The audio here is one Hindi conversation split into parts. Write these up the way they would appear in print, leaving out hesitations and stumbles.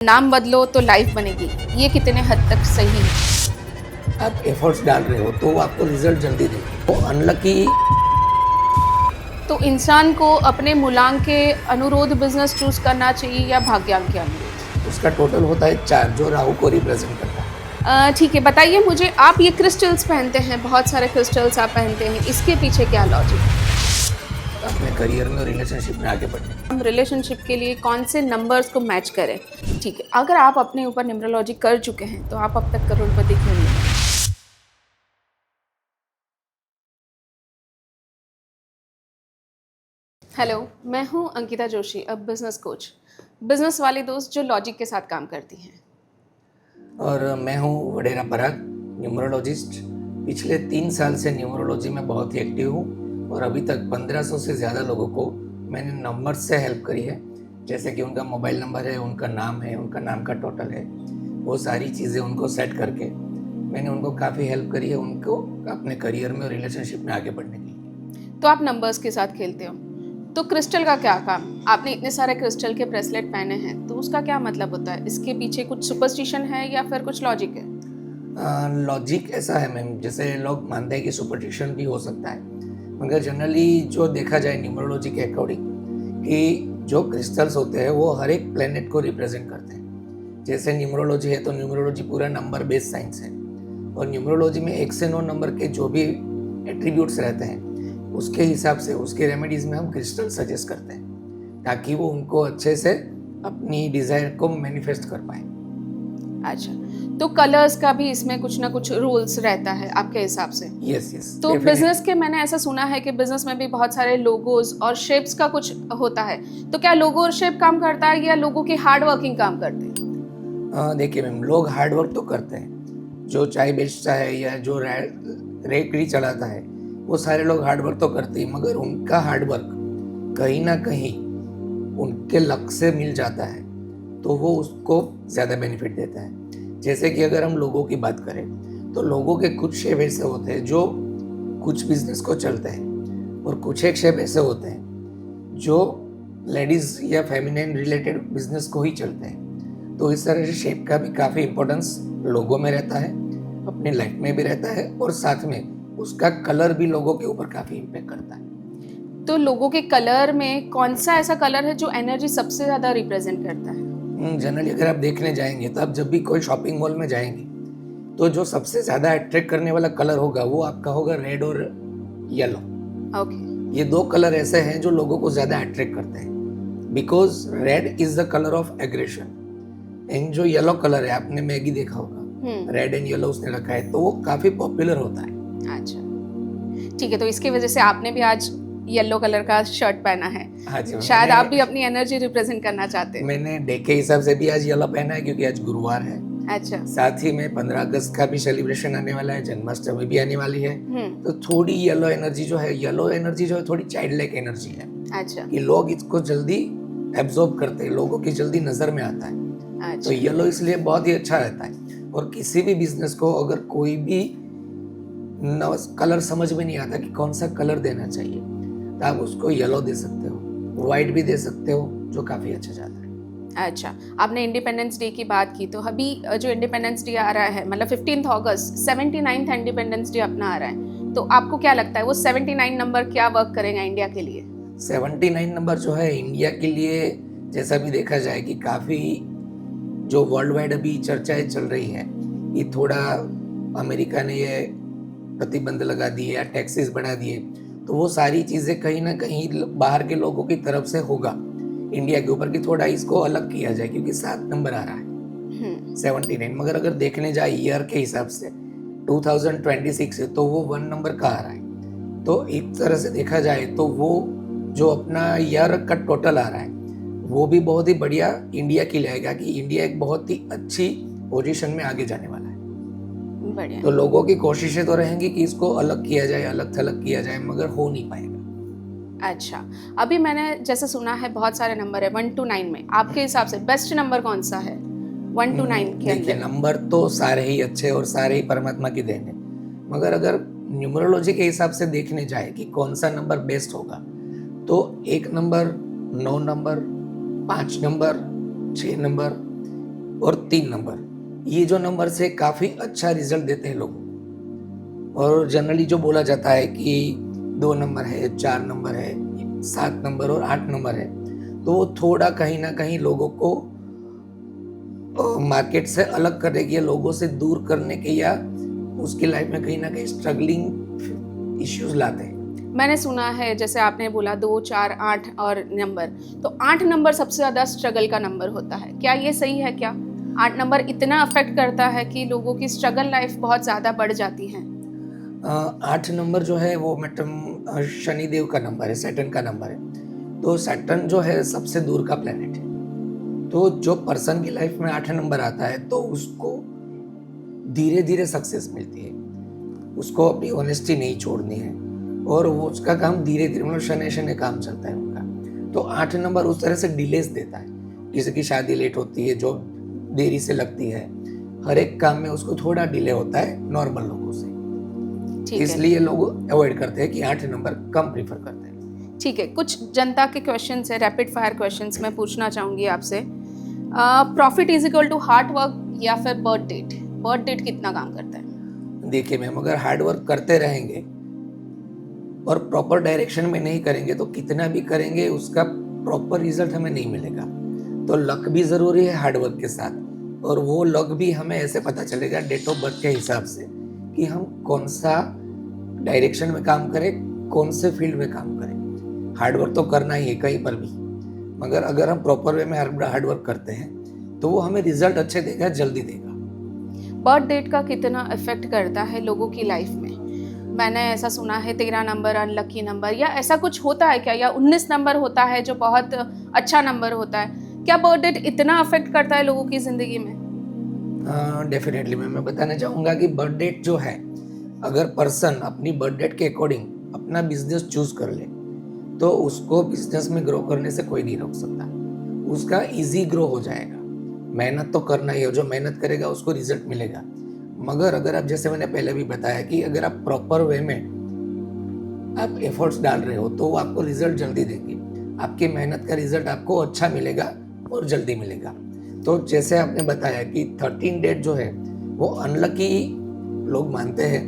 नाम बदलो तो लाइफ बनेगी, ये कितने हद तक सही है? आप एफर्ट्स डाल रहे हो तो वो आपको रिजल्ट जल्दी देगी। तो अनलकी तो इंसान को अपने मूलांक के अनुरोध बिजनेस चूज करना चाहिए या भाग्यांक के अनुरोध? उसका टोटल होता है 4 जो राहु को रिप्रेजेंट करता है। ठीक है, बताइए मुझे, आप ये क्रिस्टल्स पहनते हैं, बहुत सारे क्रिस्टल्स आप पहनते हैं, इसके पीछे क्या लॉजिक है? अपने करियर में और रिलेशनशिप में आगे बढ़ने। हम रिलेशनशिप के लिए कौन से नंबर्स को मैच करें? ठीक है, अगर आप अपने ऊपर न्यूमरोलॉजी कर चुके हैं तो आप अब तक करोड़पति क्यों नहीं बने? हेलो, मैं हूँ अंकिता जोशी, अब बिजनेस कोच, बिजनेस वाली दोस्त जो लॉजिक के साथ काम करती हैं। और मैं हूँ वडेरा पराग, न्यूमरोलॉजिस्ट। पिछले 3 साल से न्यूमरोलॉजी में बहुत ही एक्टिव हूँ और अभी तक 1500 से ज़्यादा लोगों को मैंने नंबर से हेल्प करी है। जैसे कि उनका मोबाइल नंबर है, उनका नाम है, उनका नाम का टोटल है, वो सारी चीज़ें उनको सेट करके मैंने उनको काफ़ी हेल्प करी है उनको अपने करियर में और रिलेशनशिप में आगे बढ़ने के लिए। तो आप नंबर्स के साथ खेलते हो, तो क्रिस्टल का क्या काम? आपने इतने सारे क्रिस्टल के ब्रेसलेट पहने हैं, तो उसका क्या मतलब होता है? इसके पीछे कुछ सुपरस्टिशन है या फिर कुछ लॉजिक है? लॉजिक ऐसा है मैम, जैसे लोग मानते हैं कि सुपरस्टिशन भी हो सकता है, मगर जनरली जो देखा जाए न्यूमरोलॉजी के अकॉर्डिंग कि जो क्रिस्टल्स होते हैं वो हर एक प्लेनेट को रिप्रेजेंट करते हैं। जैसे न्यूमरोलॉजी है तो न्यूमरोलॉजी पूरा नंबर बेस्ड साइंस है और न्यूमरोलॉजी में 1 से 9 नंबर के जो भी एट्रीब्यूट्स रहते हैं उसके हिसाब से उसके रेमेडीज में हम क्रिस्टल सजेस्ट करते हैं ताकि वो उनको अच्छे से अपनी डिज़ायर को मैनिफेस्ट कर पाए। अच्छा, तो कलर्स का भी इसमें कुछ ना कुछ रूल्स रहता है आपके हिसाब से? यस यस, तो बिजनेस के मैंने ऐसा सुना है कि बिजनेस में भी बहुत सारे लोगोज और शेप्स का कुछ होता है, तो क्या लोगो और शेप काम करता है या लोगों की हार्ड वर्किंग काम करते हैं? देखिए मैम, लोग हार्ड वर्क तो करते हैं, जो चाय बेचता है या जो रेकड़ी चलाता है वो सारे लोग हार्ड वर्क तो करते हैं, मगर उनका हार्ड वर्क कहीं ना कहीं उनके लक से मिल जाता है तो वो उसको ज़्यादा बेनिफिट देता है। जैसे कि अगर हम लोगों की बात करें तो लोगों के कुछ शेप ऐसे होते हैं जो कुछ बिजनेस को चलते हैं और कुछ एक शेप ऐसे होते हैं जो लेडीज़ या फेमिनिन रिलेटेड बिजनेस को ही चलते हैं। तो इस तरह से शेप का भी काफ़ी इम्पोर्टेंस लोगों में रहता है, अपनी लाइफ में भी रहता है और साथ में उसका कलर भी लोगों के ऊपर काफ़ी इम्पेक्ट करता है। तो लोगों के कलर में कौन सा ऐसा कलर है जो एनर्जी सबसे ज़्यादा रिप्रेजेंट करता है? जनरली अगर आप देखने जाएंगे तो आप जब भी कोई शॉपिंग मॉल में जाएंगे तो जो सबसे ज़्यादा अट्रैक्ट करने वाला कलर होगा वो आपका होगा रेड और येलो। ओके। ये 2 कलर ऐसे हैं जो लोगों को ज़्यादा अट्रैक्ट करते हैं because red is the colour of aggression and जो येलो कलर है, आपने मैगी देखा होगा, रेड एंड येलो उसने रखा है तो वो काफ़ी पॉपुलर होता है। अच्छा, ठीक है, तो इसकी वजह से आपने भी आज येलो कलर का शर्ट पहना है। हाँ जी, शायद आप भी अपनी एनर्जी रिप्रेजेंट करना चाहते हैं। मैंने डे के हिसाब से भी आज येलो पहना है क्योंकि आज गुरुवार है। अच्छा। साथ ही में 15 अगस्त का भी सेलिब्रेशन आने वाला है, जन्माष्टमी भी आने वाली है, तो थोड़ी येलो एनर्जी जो है थोड़ी चाइल्ड लाइक एनर्जी है। अच्छा। कि लोग इसको जल्दी एब्जॉर्ब करते हैं, लोगों की जल्दी नजर में आता है। अच्छा। तो येलो इसलिए बहुत ही अच्छा रहता है और किसी भी बिजनेस को अगर कोई भी कलर समझ में नहीं आता कि कौन सा कलर देना चाहिए तो आप उसको येलो दे सकते हो, व्हाइट भी दे सकते हो जो काफी अच्छा जाता है। अच्छा, आपने इंडिपेंडेंस डे की बात की, तो अभी जो इंडिपेंडेंस डे आ रहा है, मतलब 15 अगस्त, 79th इंडिपेंडेंस डे अपना आ रहा है, तो आपको क्या लगता है वो 79 नंबर क्या वर्क करेगा इंडिया के लिए? 79 नंबर जो है इंडिया के लिए, जैसा भी देखा जाए कि काफ़ी जो वर्ल्ड वाइड अभी चर्चाएं चल रही है कि थोड़ा अमेरिका ने ये प्रतिबंध लगा दिए या टैक्सेस बढ़ा दिए, तो वो सारी चीज़ें कहीं ना कहीं बाहर के लोगों की तरफ से होगा इंडिया के ऊपर कि थोड़ा इसको अलग किया जाए क्योंकि 7 नंबर आ रहा है 79। मगर अगर देखने जाए ईयर के हिसाब से 2026 है तो वो 1 नंबर का आ रहा है। तो एक तरह से देखा जाए तो वो जो अपना ईयर का टोटल आ रहा है वो भी बहुत ही बढ़िया इंडिया के लिए आएगा कि इंडिया एक बहुत ही अच्छी पोजीशन में आगे जाने वाला है। बढ़िया। तो लोगों की कोशिशें तो रहेंगी कि इसको अलग किया जाए, अलग थलग किया जाए, मगर हो नहीं पाएगा। अच्छा, अभी मैंने जैसे सुना है बहुत सारे नंबर है 1 to 9 में, आपके हिसाब से बेस्ट नंबर कौन सा है 1 to 9 के देखिए, अंदर? नंबर तो सारे ही अच्छे और सारे ही परमात्मा की देन है, मगर अगर न्यूमरोलॉजी के हिसाब से देखने जाए कि कौन सा नंबर बेस्ट होगा तो 1 नंबर, 9 नंबर, 5 नंबर, 6 नंबर, और 3 नंबर, ये जो नंबर से काफ़ी अच्छा रिजल्ट देते हैं लोग। और जनरली जो बोला जाता है कि 2 नंबर है, 4 नंबर है, 7 नंबर और 8 नंबर है, तो वो थोड़ा कहीं ना कहीं लोगों को मार्केट से अलग करने के या लोगों से दूर करने के या उसकी लाइफ में कहीं ना कहीं स्ट्रगलिंग इश्यूज लाते हैं। मैंने सुना है जैसे आपने बोला 2, 4, 8 और नंबर, तो 8 नंबर सबसे ज़्यादा स्ट्रगल का नंबर होता है, क्या ये सही है क्या? 8 नंबर इतना अफेक्ट करता है कि लोगों की स्ट्रगल लाइफ बहुत ज़्यादा बढ़ जाती है? 8 नंबर जो है वो मैडम शनिदेव का नंबर है, सैटर्न का नंबर है। तो सैटर्न जो है सबसे दूर का प्लेनेट है। तो जो पर्सन की लाइफ में 8 नंबर आता है तो उसको धीरे धीरे सक्सेस मिलती है, उसको अपनी ऑनेस्टी नहीं छोड़नी है और वो उसका काम धीरे धीरे, मतलब शनि शनि काम चलता है उनका। तो 8 नंबर उस तरह से डिलेस देता है, किसी की शादी लेट होती है, जो देरी से लगती है, हर एक काम में उसको थोड़ा डिले होता है नॉर्मल लोगों से। ठीक है, इसलिए लोग अवॉइड करते हैं कि 8 नंबर कम प्रीफर करते हैं। ठीक है। कुछ जनता के क्वेश्चंस है, रैपिड फायर क्वेश्चंस मैं पूछना चाहूँगी आपसे। Profit is equal to hard work या फिर बर्थ डेट? बर्थ डेट कितना काम करता है? देखिए मैम, अगर हार्ड वर्क करते रहेंगे और प्रॉपर डायरेक्शन में नहीं करेंगे तो कितना भी करेंगे उसका प्रॉपर रिजल्ट हमें नहीं मिलेगा। तो लक भी ज़रूरी है हार्ड वर्क के साथ, और वो लक भी हमें ऐसे पता चलेगा डेट ऑफ बर्थ के हिसाब से कि हम कौन सा डायरेक्शन में काम करें, कौन से फील्ड में काम करें। हार्ड वर्क तो करना ही है कहीं पर भी, मगर अगर हम प्रॉपर वे में हार्ड वर्क करते हैं तो वो हमें रिजल्ट अच्छे देगा, जल्दी देगा। बर्थ डेट का कितना इफेक्ट करता है लोगों की लाइफ में? मैंने ऐसा सुना है 13 नंबर अनलकी नंबर, या ऐसा कुछ होता है क्या, या 19 नंबर होता है जो बहुत अच्छा नंबर होता है? क्या बर्थ डेट इतना अफेक्ट करता है लोगों की ज़िंदगी में? डेफिनेटली मैं बताना चाहूँगा कि बर्थ डेट जो है, अगर पर्सन अपनी बर्थ डेट के अकॉर्डिंग अपना बिजनेस चूज कर ले तो उसको बिजनेस में ग्रो करने से कोई नहीं रोक सकता। उसका इजी ग्रो हो जाएगा। मेहनत तो करना ही है, जो मेहनत करेगा उसको रिजल्ट मिलेगा। मगर अगर आप, जैसे मैंने पहले भी बताया कि अगर आप प्रॉपर वे में आप एफर्ट्स डाल रहे हो तो वो आपको रिजल्ट जल्दी देंगे। आपकी मेहनत का रिजल्ट आपको अच्छा मिलेगा और जल्दी मिलेगा। तो जैसे आपने बताया कि 13 डेट जो है वो अनलकी लोग मानते हैं,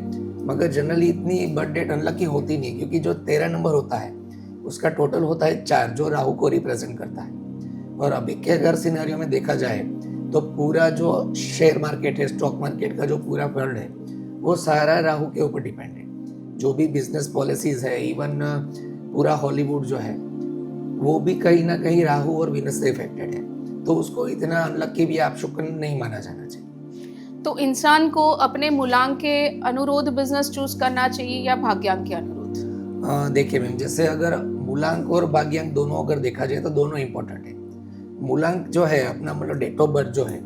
मगर जनरली इतनी बर्थ डेट अनलकी होती नहीं, क्योंकि जो 13 नंबर होता है उसका टोटल होता है 4, जो राहु को रिप्रेजेंट करता है। और अभी के अगर सिनेरियो में देखा जाए तो पूरा जो शेयर मार्केट है, स्टॉक मार्केट का जो पूरा फंड है, वो सारा राहु के ऊपर डिपेंड है। जो भी बिजनेस पॉलिसीज है, इवन पूरा हॉलीवुड जो है वो भी कहीं ना कहीं राहु और वीनस से इफेक्टेड है। तो उसको इतना अनलकी भी आप शुक्र नहीं माना जाना चाहिए। तो इंसान को अपने मूलांक के अनुरोध बिजनेस चूज करना चाहिए या भाग्यांक के अनुरोध? देखिए मैम, जैसे अगर मूलांक और भाग्यांक दोनों अगर देखा जाए तो दोनों इंपॉर्टेंट है। मूलांक जो है अपना, मतलब डेट ऑफ बर्थ जो है,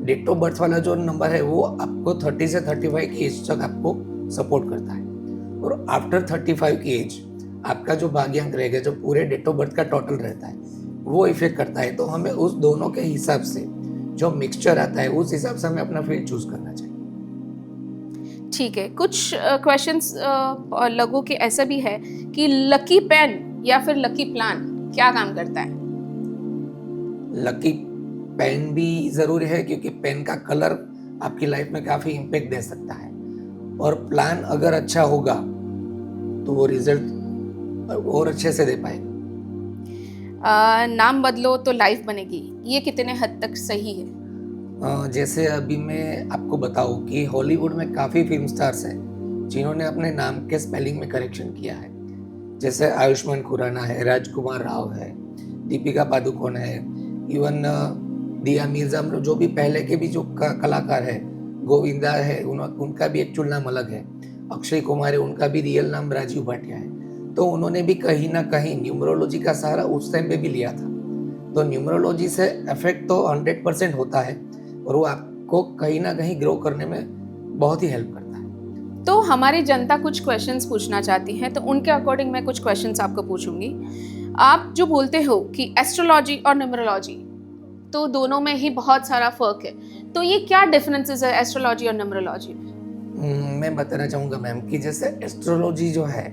डेट ऑफ बर्थ वाला जो नंबर है वो आपको 30 से 35 की एज तक आपको सपोर्ट करता है। और आफ्टर 35 की एज आपका जो भाग्यांक रहेगा, जो पूरे डेट ऑफ बर्थ का टोटल रहता है, वो इफेक्ट करता है। तो हमें उस दोनों के हिसाब से जो मिक्सचर आता है उस हिसाब से हमें अपना फील्ड चूज करना चाहिए। ठीक है। कुछ क्वेश्चंस लोगों के ऐसा भी है कि लकी पेन या फिर लकी प्लान क्या काम करता है? लकी पेन भी ज़रूरी है, क्योंकि पेन का कलर आपकी लाइफ में काफ़ी इम्पेक्ट दे सकता है। और प्लान अगर अच्छा होगा तो वो रिजल्ट और अच्छे से दे पाएगा। नाम बदलो तो लाइफ बनेगी, ये कितने हद तक सही है? जैसे अभी मैं आपको बताऊं कि हॉलीवुड में काफ़ी फिल्म स्टार्स हैं जिन्होंने अपने नाम के स्पेलिंग में करेक्शन किया है। जैसे आयुष्मान खुराना है, राजकुमार राव है, दीपिका पादुकोण है, इवन दिया मिर्जा, जो भी पहले के भी जो कलाकार है, गोविंदा है, उनका भी एक्चुअल नाम अलग है। अक्षय कुमार है, उनका भी रियल नाम राजीव भाटिया है। तो उन्होंने भी कहीं ना कहीं न्यूमरोलॉजी का सहारा उस टाइम पे भी लिया था। तो न्यूमरोलॉजी से इफेक्ट तो 100% होता है और वो आपको कहीं ना कहीं ग्रो करने में बहुत ही हेल्प करता है। तो हमारी जनता कुछ क्वेश्चंस पूछना चाहती है, तो उनके अकॉर्डिंग मैं कुछ क्वेश्चंस आपको पूछूंगी। आप जो बोलते हो कि एस्ट्रोलॉजी और न्यूमरोलॉजी, तो दोनों में ही बहुत सारा फर्क है, तो ये क्या डिफरेंसेस है एस्ट्रोलॉजी और न्यूमरोलॉजी में? मैं बताना चाहूँगा मैम कि जैसे एस्ट्रोलॉजी जो है,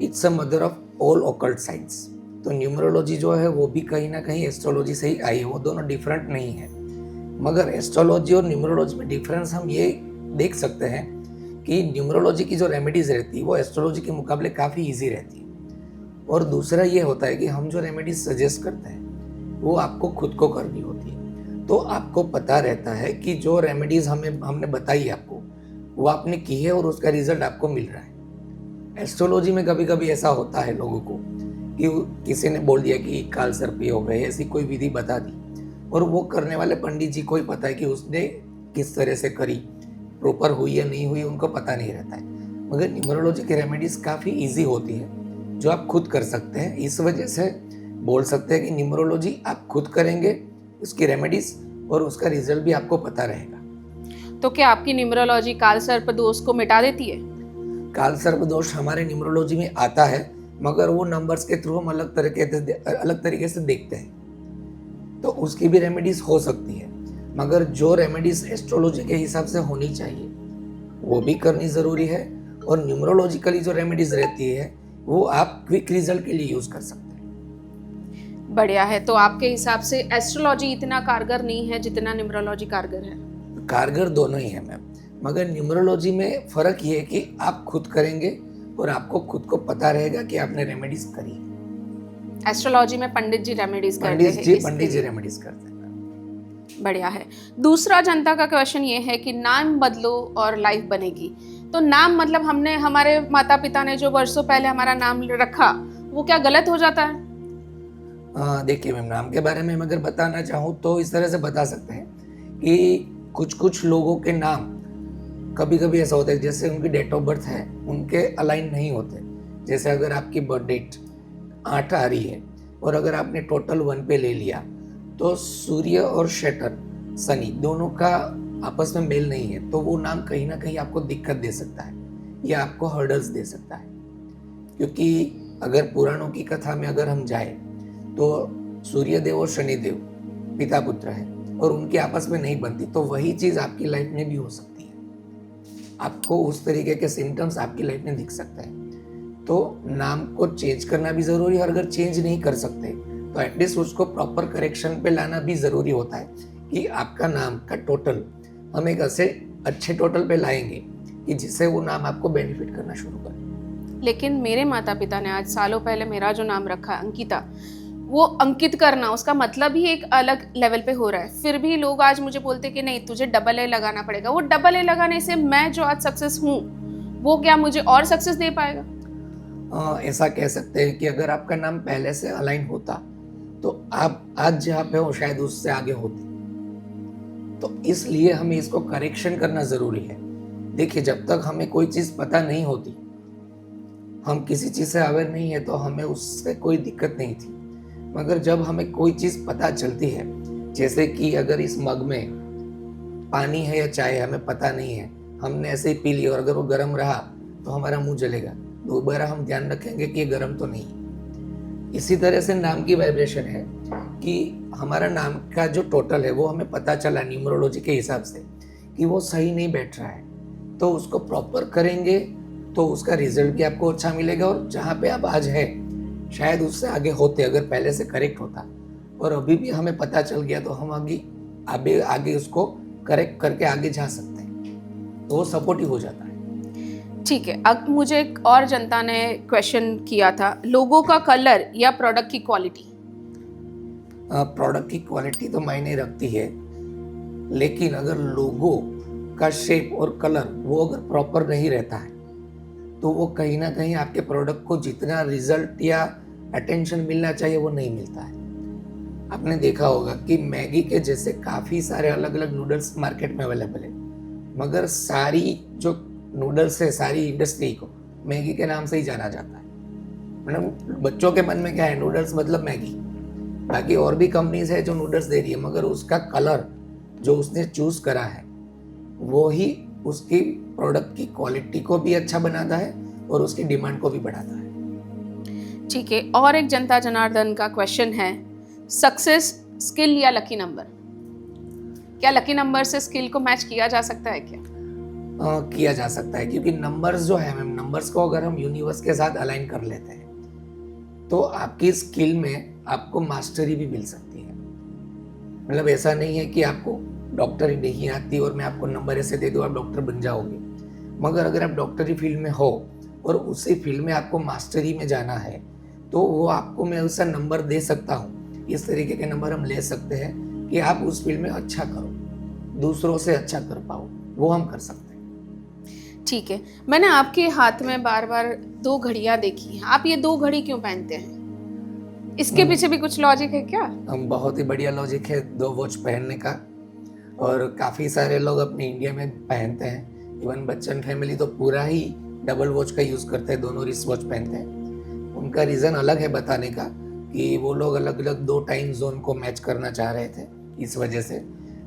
it's a mother of all occult science. तो न्यूमरोलॉजी जो है वो भी कहीं ना कहीं एस्ट्रोलॉजी से ही आई है, वो दोनों डिफरेंट नहीं है। मगर एस्ट्रोलॉजी और न्यूमरोलॉजी में डिफरेंस हम ये देख सकते हैं कि न्यूमरोलॉजी की जो रेमेडीज़ रहती है वो एस्ट्रोलॉजी के मुकाबले काफ़ी इजी रहती है। और दूसरा ये होता है कि हम जो रेमेडीज सजेस्ट करते हैं वो आपको खुद को करनी होती है। तो आपको पता रहता है कि जो रेमेडीज़ हमने बताई आपको वो आपने की है और उसका रिजल्ट आपको मिल रहा है। एस्ट्रोलॉजी में कभी कभी ऐसा होता है लोगों को कि किसी ने बोल दिया कि काल सर्पी हो गए, ऐसी कोई विधि बता दी और वो करने वाले पंडित जी को ही पता है कि उसने किस तरह से करी, प्रॉपर हुई या नहीं हुई उनको पता नहीं रहता है। मगर न्यूमरोलॉजी की रेमेडीज़ काफ़ी ईजी होती है जो आप खुद कर सकते हैं। इस वजह से बोल सकते हैं कि न्यूमरोलॉजी आप खुद करेंगे उसकी रेमेडीज़ और उसका रिजल्ट भी आपको पता रहेगा। तो क्या आपकी न्यूमरोलॉजी काल सर्प दोष को मिटा देती है? काल सर्प दोष हमारे न्यूमरोलॉजी में आता है, मगर वो नंबर्स के थ्रू हम अलग तरीके से देखते हैं, तो उसकी भी रेमेडीज़ हो सकती है। मगर जो रेमेडीज़ एस्ट्रोलॉजी के हिसाब से होनी चाहिए वो भी करनी ज़रूरी है, और न्यूमरोलॉजिकली जो रेमेडीज़ रहती है वो आप क्विक रिजल्ट के लिए यूज़ कर सकते हैं। बढ़िया है। तो आपके हिसाब से एस्ट्रोलॉजी इतना कारगर नहीं है जितना न्यूमरोलॉजी कारगर है? कारगर दोनों ही है मैम, मगर न्यूमरोलॉजी में फ़र्क ये है कि आप खुद करेंगे और आपको खुद को पता रहेगा कि आपने रेमेडीज़ करी। एस्ट्रोलॉजी में पंडित जी रेमेडीज करते हैं। पंडित जी रेमेडीज़ करते हैं। बढ़िया है। दूसरा जनता का क्वेश्चन ये है कि नाम बदलो और लाइफ बनेगी। तो नाम मतलब हमने हमारे माता पिता ने जो वर्षों पहले हमारा नाम रखा वो क्या गलत हो जाता है? देखिए मैम, नाम के बारे में अगर बताना चाहूँ तो इस तरह से बता सकते हैं कि कुछ लोगों के नाम कभी कभी ऐसा होता है जैसे उनकी डेट ऑफ बर्थ है उनके अलाइन नहीं होते। जैसे अगर आपकी बर्थ डेट 8 आ रही है और अगर आपने टोटल 1 पे ले लिया तो सूर्य और शैटर्न शनि दोनों का आपस में मेल नहीं है, तो वो नाम कहीं ना कहीं आपको दिक्कत दे सकता है या आपको हर्डल्स दे सकता है। क्योंकि अगर पुराणों की कथा में अगर हम जाए तो सूर्यदेव और शनिदेव पिता पुत्र है और उनकी आपस में नहीं बनती, तो वही चीज़ आपकी लाइफ में भी हो सकती है। आपको उस तरीके के सिम्टम्स आपकी लाइफ में दिख सकते हैं। तो नाम को चेंज करना भी ज़रूरी है, और अगर चेंज नहीं कर सकते तो एटलीस्ट उसको प्रॉपर करेक्शन पे लाना भी ज़रूरी होता है कि आपका नाम का टोटल हम एक ऐसे अच्छे टोटल पे लाएंगे कि जिससे वो नाम आपको बेनिफिट करना शुरू करे। लेकिन मेरे माता पिता ने आज सालों पहले मेरा जो नाम रखा अंकिता, वो अंकित करना उसका मतलब ही एक अलग लेवल पे हो रहा है। फिर भी लोग आज मुझे बोलते कि नहीं तुझे डबल ए लगाना पड़ेगा। वो डबल ए लगाने से मैं जो आज सक्सेस हूँ वो क्या मुझे और सक्सेस दे पाएगा? ऐसा कह सकते हैं कि अगर आपका नाम पहले से अलाइन होता तो आप आज जहाँ पे हो शायद उससे आगे होते। तो इसलिए हमें इसको करेक्शन करना ज़रूरी है। देखिए, जब तक हमें कोई चीज़ पता नहीं होती, हम किसी चीज़ से अवेयर नहीं है, तो हमें उससे कोई दिक्कत नहीं थी। मगर जब हमें कोई चीज़ पता चलती है, जैसे कि अगर इस मग में पानी है या चाय है हमें पता नहीं है, हमने ऐसे ही पी लिया और अगर वो गर्म रहा तो हमारा मुंह जलेगा, दोबारा हम ध्यान रखेंगे कि ये गर्म तो नहीं। इसी तरह से नाम की वाइब्रेशन है कि हमारा नाम का जो टोटल है वो हमें पता चला न्यूमरोलॉजी के हिसाब से कि वो सही नहीं बैठ रहा है, तो उसको प्रॉपर करेंगे तो उसका रिजल्ट भी आपको अच्छा मिलेगा। और जहाँ पे आप आज है शायद उससे आगे होते अगर पहले से करेक्ट होता, और अभी भी हमें पता चल गया तो हम आगे उसको करेक्ट करके आगे जा सकते हैं, तो वो सपोर्टिव हो जाता है। ठीक है। अब मुझे एक और जनता ने क्वेश्चन किया था, लोगों का कलर या प्रोडक्ट की क्वालिटी? प्रोडक्ट की क्वालिटी तो मायने रखती है, लेकिन अगर लोगो का शेप और कलर वो अगर प्रॉपर नहीं रहता है तो वो कहीं ना कहीं आपके प्रोडक्ट को जितना रिजल्ट या अटेंशन मिलना चाहिए वो नहीं मिलता है। आपने देखा होगा कि मैगी के जैसे काफ़ी सारे अलग अलग नूडल्स मार्केट में अवेलेबल है, मगर सारी जो नूडल्स है सारी इंडस्ट्री को मैगी के नाम से ही जाना जाता है। मतलब बच्चों के मन में क्या है, नूडल्स मतलब मैगी। बाकी और भी कंपनीज है जो नूडल्स दे रही है, मगर उसका कलर जो उसने चूज करा है वो ही उसकी प्रोडक्ट की क्वालिटी को भी अच्छा बनाता है और उसकी डिमांड को भी बढ़ाता है। ठीक है। और एक जनता जनार्दन का क्वेश्चन है, सक्सेस स्किल या लकी नंबर? क्या लकी नंबर से स्किल को मैच किया जा सकता है क्या? किया जा सकता है, क्योंकि नंबर्स जो है मैम, नंबर्स को अगर हम यूनिवर्स के साथ अलाइन कर लेते हैं तो आपकी स्किल में आपको मास्टरी भी मिल सकती है। मतलब ऐसा नहीं है कि आपको डॉक्टरी नहीं आती और मैं आपको नंबर ऐसे दे दूँ आप डॉक्टर बन जाओगे। मगर अगर आप डॉक्टरी फील्ड में हो और उसी फील्ड में आपको मास्टरी में जाना है तो वो आपको मैं उसका नंबर दे सकता हूँ। इस तरीके के नंबर हम ले सकते हैं कि आप उस फील्ड में अच्छा करो, दूसरों से अच्छा कर पाओ, वो हम कर सकते हैं। ठीक है, मैंने आपके हाथ में बार बार 2 घड़ियां देखी हैं। आप ये 2 घड़ी क्यों पहनते हैं? इसके पीछे भी कुछ लॉजिक है क्या? बहुत ही बढ़िया लॉजिक है 2 वॉच पहनने का और काफ़ी सारे लोग अपने इंडिया में पहनते हैं। इवन बच्चन फैमिली तो पूरा ही डबल वॉच का यूज़ करते हैं, दोनों रिस्ट वॉच पहनते हैं। उनका रीज़न अलग है बताने का कि वो लोग अलग अलग 2 टाइम जोन को मैच करना चाह रहे थे, इस वजह से।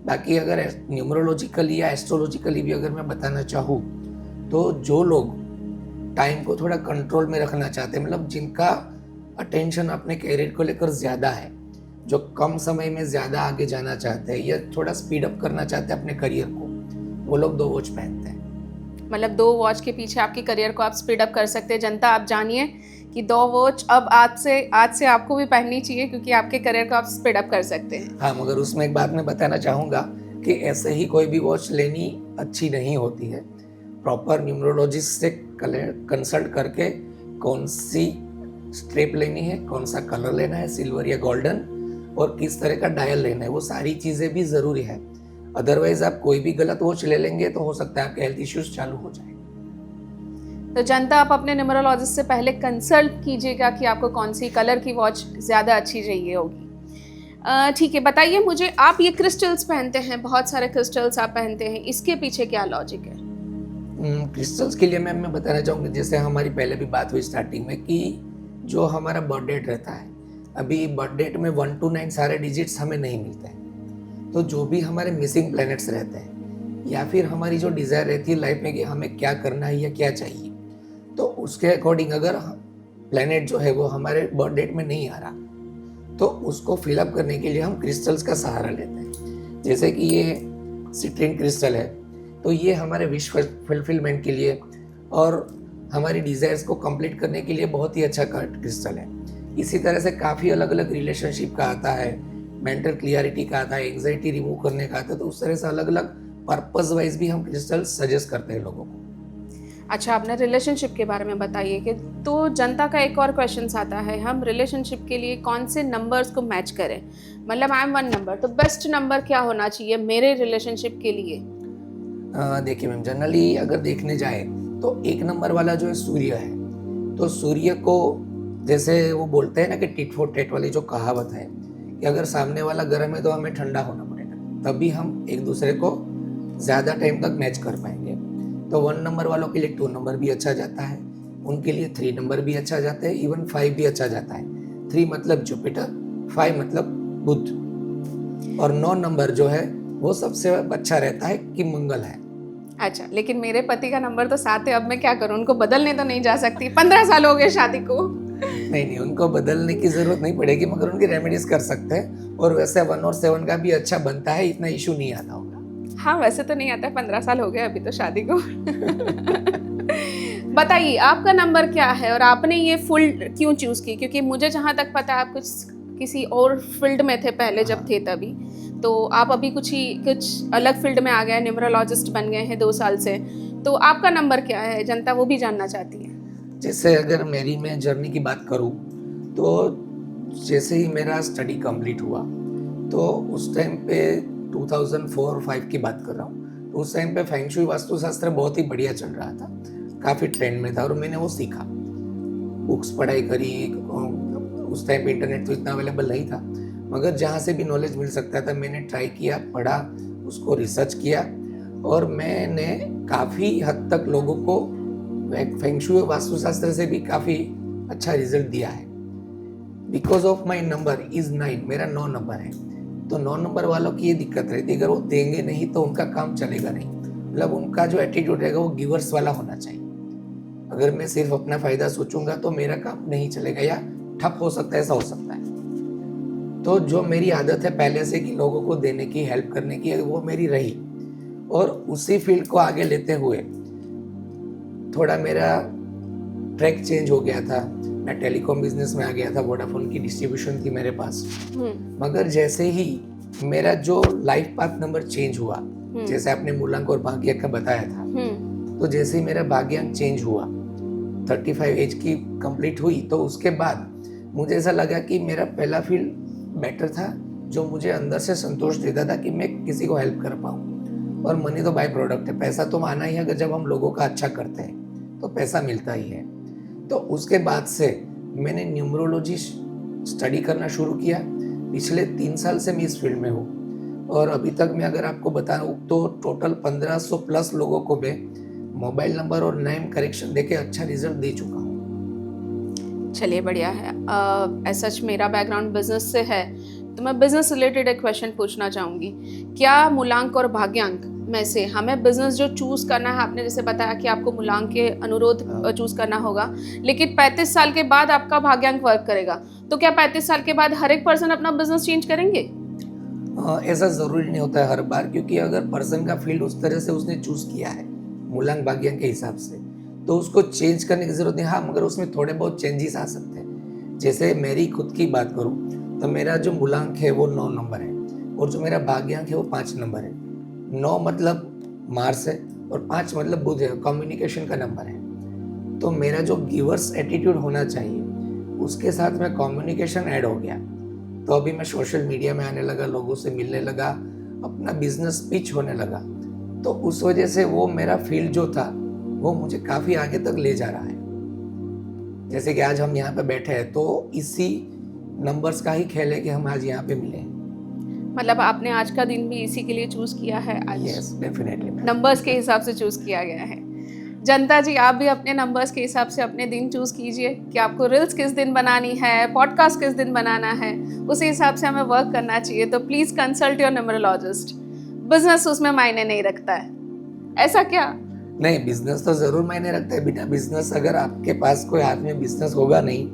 बाकी अगर न्यूमरोलॉजिकली या एस्ट्रोलॉजिकली भी अगर मैं बताना चाहूँ तो जो लोग टाइम को थोड़ा कंट्रोल में रखना चाहते हैं, मतलब जिनका अटेंशन अपने कैरियर को लेकर ज़्यादा है, जो कम समय में ज़्यादा आगे जाना चाहते हैं या थोड़ा स्पीड अप करना चाहते हैं अपने करियर को, वो लोग 2 वॉच पहनते हैं। मतलब 2 वॉच के पीछे आपके करियर को आप स्पीड अप कर सकते हैं। जनता, आप जानिए कि 2 वॉच अब आज से आपको भी पहननी चाहिए, क्योंकि आपके करियर को आप स्पीड अप कर सकते हैं। हाँ, मगर उसमें एक बात मैं बताना चाहूँगा कि ऐसे ही कोई भी वॉच लेनी अच्छी नहीं होती है। प्रॉपर न्यूमरोलॉजिस्ट से कंसल्ट करके कौन सी स्ट्रेप लेनी है, कौन सा कलर लेना है, सिल्वर या गोल्डन, और किस तरह का डायल लेना है, वो सारी चीज़ें भी ज़रूरी है। अदरवाइज आप कोई भी गलत वॉच ले लेंगे तो हो सकता है आपके हेल्थ इश्यूज चालू हो जाए। तो जनता, आप अपने न्यूमरोलॉजिस्ट से पहले कंसल्ट कीजिएगा कि आपको कौन सी कलर की वॉच ज़्यादा अच्छी चाहिए होगी। ठीक है, बताइए मुझे, आप ये क्रिस्टल्स पहनते हैं, बहुत सारे क्रिस्टल्स आप पहनते हैं, इसके पीछे क्या लॉजिक है? क्रिस्टल्स के लिए मैं बताना चाहूँगा, जैसे हमारी पहले भी बात हुई स्टार्टिंग में कि जो हमारा बर्थ डेट रहता है, अभी बर्थ डेट में 1 to 9 सारे डिजिट्स हमें नहीं मिलते हैं। तो जो भी हमारे मिसिंग प्लैनेट्स रहते हैं या फिर हमारी जो डिज़ायर रहती है लाइफ में कि हमें क्या करना है या क्या चाहिए, तो उसके अकॉर्डिंग अगर प्लैनेट जो है वो हमारे बर्थ डेट में नहीं आ रहा तो उसको फिलअप करने के लिए हम क्रिस्टल्स का सहारा लेते हैं। जैसे कि ये सिट्रिन क्रिस्टल है, तो ये हमारे विश फुलफिलमेंट के लिए और हमारी डिज़ायर्स को कंप्लीट करने के लिए बहुत ही अच्छा क्रिस्टल है। इसी तरह से काफ़ी अलग अलग रिलेशनशिप का आता है, मेंटल क्लियरिटी का आता है, एंग्जाइटी रिमूव करने का आता है, तो उस तरह से अलग अलग पर्पस वाइज भी हम क्रिस्टल सजेस्ट करते हैं लोगों को। अच्छा, आपने रिलेशनशिप के बारे में बताइए कि तो जनता का एक और क्वेश्चन आता है, हम रिलेशनशिप के लिए कौन से नंबर्स को मैच करें? मतलब आई एम 1 नंबर, तो बेस्ट नंबर क्या होना चाहिए मेरे रिलेशनशिप के लिए? देखिए मैम, जनरली अगर देखने जाए तो 1 नंबर वाला जो है सूर्य है, तो सूर्य को जैसे वो बोलते हैं ना कि टिट फॉर टैट वाली जो कहावत है कि अगर सामने वाला गर्म है तो हमें ठंडा होना पड़ेगा, तभी हम एक दूसरे को ज़्यादा टाइम तक मैच कर पाएंगे। तो 1 नंबर वालों के लिए 2 नंबर भी अच्छा जाता है, उनके लिए 3 नंबर भी अच्छा जाता है, इवन 5 भी अच्छा जाता है। 3 मतलब जुपिटर, 5 मतलब बुध, और 9 नंबर जो है वो सबसे अच्छा रहता है कि मंगल है। अच्छा, लेकिन मेरे पति का नंबर तो 7 है, अब मैं क्या करूं? उनको बदलने तो नहीं जा सकती, 15 साल हो गए शादी को। नहीं, उनको बदलने की ज़रूरत नहीं पड़ेगी, मगर उनकी रेमेडीज़ कर सकते हैं, और वैसे 1 और 7 का भी अच्छा बनता है, इतना इशू नहीं आता होगा। हाँ, वैसे तो नहीं आता है, 15 साल हो गए अभी तो शादी को। बताइए आपका नंबर क्या है और आपने ये फील्ड क्यों चूज की? क्योंकि मुझे जहाँ तक पता है आप किसी और फील्ड में थे पहले जब थे तभी, तो आप अभी कुछ अलग फील्ड में आ गए, न्यूमरोलॉजिस्ट बन गए हैं 2 साल से। तो आपका नंबर क्या है? जनता वो भी जानना चाहती है। जैसे अगर मैं जर्नी की बात करूँ तो जैसे ही मेरा स्टडी कंप्लीट हुआ तो उस टाइम पे 2004-5 की बात कर रहा हूँ, तो उस टाइम पे फेंग शुई वास्तुशास्त्र बहुत ही बढ़िया चल रहा था, काफ़ी ट्रेंड में था, और मैंने वो सीखा, बुक्स पढ़ाई करी। उस टाइम पे इंटरनेट तो इतना अवेलेबल नहीं था, मगर जहाँ से भी नॉलेज मिल सकता था मैंने ट्राई किया, पढ़ा, उसको रिसर्च किया, और मैंने काफ़ी हद तक लोगों को फेंग शुई वास्तुशास्त्र से भी काफ़ी अच्छा रिजल्ट दिया है। Because of my number is 9, मेरा 9 नंबर है, तो 9 नंबर वालों की ये दिक्कत रहती है, अगर वो देंगे नहीं तो उनका काम चलेगा नहीं। मतलब उनका जो एटीट्यूड रहेगा वो गिवर्स वाला होना चाहिए। अगर मैं सिर्फ अपना फ़ायदा सोचूंगा तो मेरा काम नहीं चलेगा या ठप हो सकता है, ऐसा हो सकता है। तो जो मेरी आदत है पहले से कि लोगों को देने की, हेल्प करने की, वो मेरी रही, और उसी फील्ड को आगे लेते हुए थोड़ा मेरा ट्रैक चेंज हो गया था। मैं टेलीकॉम बिजनेस में आ गया था, वोडाफोन की डिस्ट्रीब्यूशन थी मेरे पास, मगर जैसे ही मेरा जो लाइफ पाथ नंबर चेंज हुआ, जैसे आपने मूलांक और भाग्यांक का बताया था, तो जैसे ही मेरा भाग्यांक चेंज हुआ, 35 एज की कंप्लीट हुई, तो उसके बाद मुझे ऐसा लगा कि मेरा पहला फील्ड बेटर था, जो मुझे अंदर से संतोष देता था कि मैं किसी को हेल्प कर पाऊँ। और मनी तो बाय प्रोडक्ट है, पैसा तो आना ही है, अगर जब हम लोगों का अच्छा करते हैं तो पैसा मिलता ही है। तो उसके बाद से मैंने न्यूमरोलॉजी स्टडी करना शुरू किया। पिछले 3 साल से मैं इस फील्ड में हूँ और अभी तक मैं अगर आपको बताऊँ तो टोटल 1500 प्लस लोगों को मैं मोबाइल नंबर और नेम करेक्शन देके अच्छा रिजल्ट दे चुका हूँ। चलिए बढ़िया है। ऐसा मेरा बैकग्राउंड बिजनेस से है, तो मैं बिजनेस रिलेटेड एक क्वेश्चन पूछना चाहूँगी। क्या मूलांक और भाग्यांक में से हमें बिजनेस जो चूज करना है, आपने जैसे बताया कि आपको मूलांक के अनुरोध चूज करना होगा, लेकिन 35 साल के बाद आपका भाग्यांक वर्क करेगा, तो क्या 35 साल के बाद हर एक पर्सन अपना बिजनेस चेंज करेंगे? ऐसा ज़रूरी नहीं होता है हर बार, क्योंकि अगर पर्सन का फील्ड उस तरह से उसने चूज किया है मूलांक भाग्यांक के हिसाब से, तो उसको चेंज करने की ज़रूरत नहीं। हाँ, मगर उसमें थोड़े बहुत चेंजेस आ सकते हैं। जैसे मेरी खुद की बात करूँ तो मेरा जो मूलांक है वो 9 नंबर है और जो मेरा भाग्यांक है वो 5 नंबर है। 9 मतलब मार्स है और 5 मतलब बुध है, कम्युनिकेशन का नंबर है। तो मेरा जो गिवर्स एटीट्यूड होना चाहिए उसके साथ में कम्युनिकेशन ऐड हो गया, तो अभी मैं सोशल मीडिया में आने लगा, लोगों से मिलने लगा, अपना बिजनेस पिच होने लगा। तो उस वजह से वो मेरा फील्ड जो था वो मुझे काफ़ी आगे तक ले जा रहा है। जैसे कि आज हम यहाँ पे बैठे हैं तो इसी नंबर्स का ही खेल है कि हम आज यहाँ पे मिले हैं। मतलब आपने आज का दिन भी इसी के लिए चूज किया है? आज यस, डेफिनेटली नंबर्स के हिसाब से चूज किया गया है। जनता जी, आप भी अपने नंबर्स के हिसाब से अपने दिन चूज कीजिए कि आपको रील्स किस दिन बनानी है, पॉडकास्ट किस दिन बनाना है, उसी हिसाब से हमें वर्क करना चाहिए। तो please consult your numerologist. Business उसमें मायने नहीं रखता है, ऐसा क्या? नहीं, बिजनेस तो जरूर मायने रखता है। बिना बिजनेस अगर आपके पास कोई हाथ में बिजनेस होगा नहीं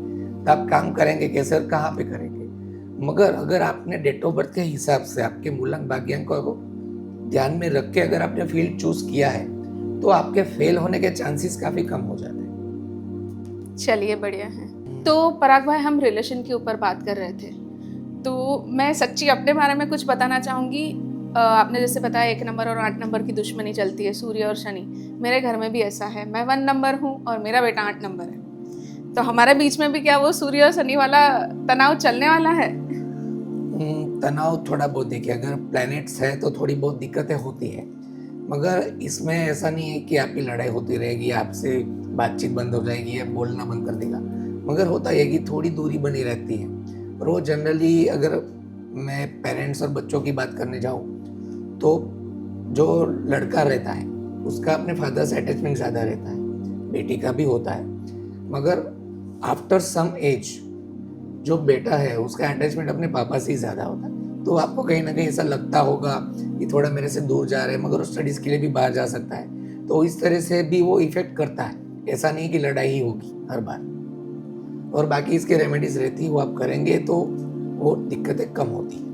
तो आप काम करेंगे कैसे और कहाँ पे करेंगे। मगर अगर आपने डेट ऑफ बर्थ के हिसाब से आपके मूलांक भाग्यांक को ध्यान में रख के अगर आपने फील्ड चूज किया है तो आपके फेल होने के चांसेस काफी कम हो जाते हैं। चलिए बढ़िया है। तो पराग भाई, हम रिलेशन के ऊपर बात कर रहे थे, तो मैं सच्ची अपने बारे में कुछ बताना चाहूँगी। आपने जैसे बताया 1 नंबर और 8 नंबर की दुश्मनी चलती है, सूर्य और शनि। मेरे घर में भी ऐसा है। मैं 1 नंबर हूँ और मेरा बेटा 8 नंबर है। तो हमारे बीच में भी क्या वो सूर्य और शनि वाला तनाव चलने वाला है? तनाव थोड़ा बहुत, देखिए अगर प्लैनेट्स है तो थोड़ी बहुत दिक्कतें होती है, मगर इसमें ऐसा नहीं है कि आपकी लड़ाई होती रहेगी, आपसे बातचीत बंद हो जाएगी या बोलना बंद कर देगा। मगर होता है कि थोड़ी दूरी बनी रहती है। और वो जनरली अगर मैं पेरेंट्स और बच्चों की बात करने जाऊँ तो जो लड़का रहता है उसका अपने फादर से अटैचमेंट ज़्यादा रहता है, बेटी का भी होता है। मगर आफ्टर सम एज जो बेटा है उसका अटैचमेंट अपने पापा से ही ज़्यादा होता है। तो आपको कहीं ना कहीं ऐसा लगता होगा कि थोड़ा मेरे से दूर जा रहे हैं, मगर वो स्टडीज़ के लिए भी बाहर जा सकता है। तो इस तरह से भी वो इफेक्ट करता है। ऐसा नहीं कि लड़ाई ही होगी हर बार। और बाकी इसके रेमेडीज रहती है, वो आप करेंगे तो वो दिक्कतें कम होती।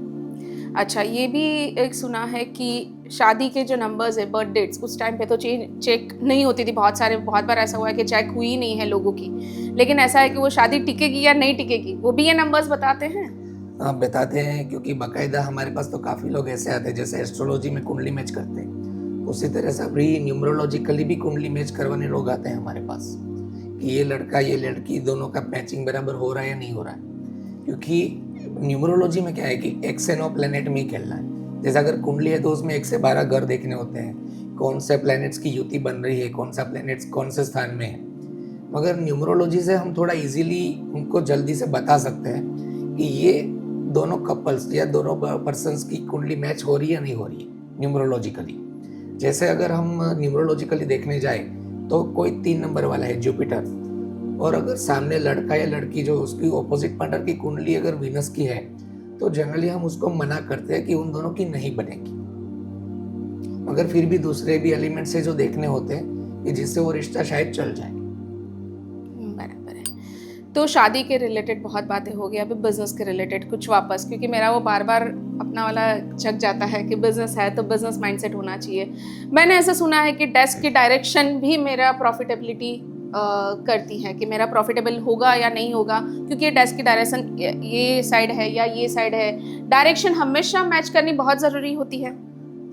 अच्छा, ये भी एक सुना है कि शादी के जो नंबर्स है, बर्थ डेट्स, उस टाइम पे तो चेक नहीं होती थी। बहुत बार ऐसा हुआ है कि चेक हुई नहीं है लोगों की, लेकिन ऐसा है कि वो शादी टिकेगी या नहीं टिकेगी, वो भी ये नंबर्स बताते हैं। हाँ, बताते हैं, क्योंकि बाकायदा हमारे पास तो काफ़ी लोग ऐसे आते हैं जैसे एस्ट्रोलॉजी में कुंडली मैच करते हैं, उसी तरह से अभी न्यूमरोलॉजिकली भी कुंडली मैच करवाने लोग आते हैं हमारे पास कि ये लड़का ये लड़की दोनों का मैचिंग बराबर हो रहा है या नहीं हो रहा है। क्योंकि न्यूमरोलॉजी में क्या है कि 1 से 9 प्लैनेट में ही खेलना है। जैसे अगर कुंडली है तो उसमें 1 से 12 घर देखने होते हैं, कौन से प्लैनेट्स की युति बन रही है, कौन सा प्लैनेट्स कौन से स्थान में है। मगर न्यूमरोलॉजी से हम थोड़ा इजीली उनको जल्दी से बता सकते हैं कि ये दोनों कपल्स या दोनों पर्सन्स की कुंडली मैच हो रही है या नहीं हो रही है न्यूमरोलॉजिकली। जैसे अगर हम न्यूमरोलॉजिकली देखने जाए तो कोई 3 नंबर वाला है जुपिटर, और अगर सामने लड़का या लड़की जो उसकी ऑपोजिट पार्टनर की कुंडली अगर वीनस की है तो जनरली हम उसको मना करते हैं कि उन दोनों की नहीं बनेगी। मगर फिर भी दूसरे भी एलिमेंट्स है जो देखने होते हैं कि जिससे वो रिश्ता शायद चल जाए। बराबर है। तो शादी के रिलेटेड बहुत बातें हो गई, अभी बिजनेस के रिलेटेड कुछ वापस, क्योंकि मेरा वो बार बार अपना वाला जग जाता है कि बिजनेस है तो बिजनेस माइंडसेट होना चाहिए। मैंने ऐसा सुना है कि डेस्क की डायरेक्शन भी मेरा प्रॉफिटेबिलिटी करती है कि मेरा प्रॉफिटेबल होगा या नहीं होगा, क्योंकि ये डेस्क की डायरेक्शन ये साइड है या ये साइड है, डायरेक्शन हमेशा मैच करनी बहुत ज़रूरी होती है?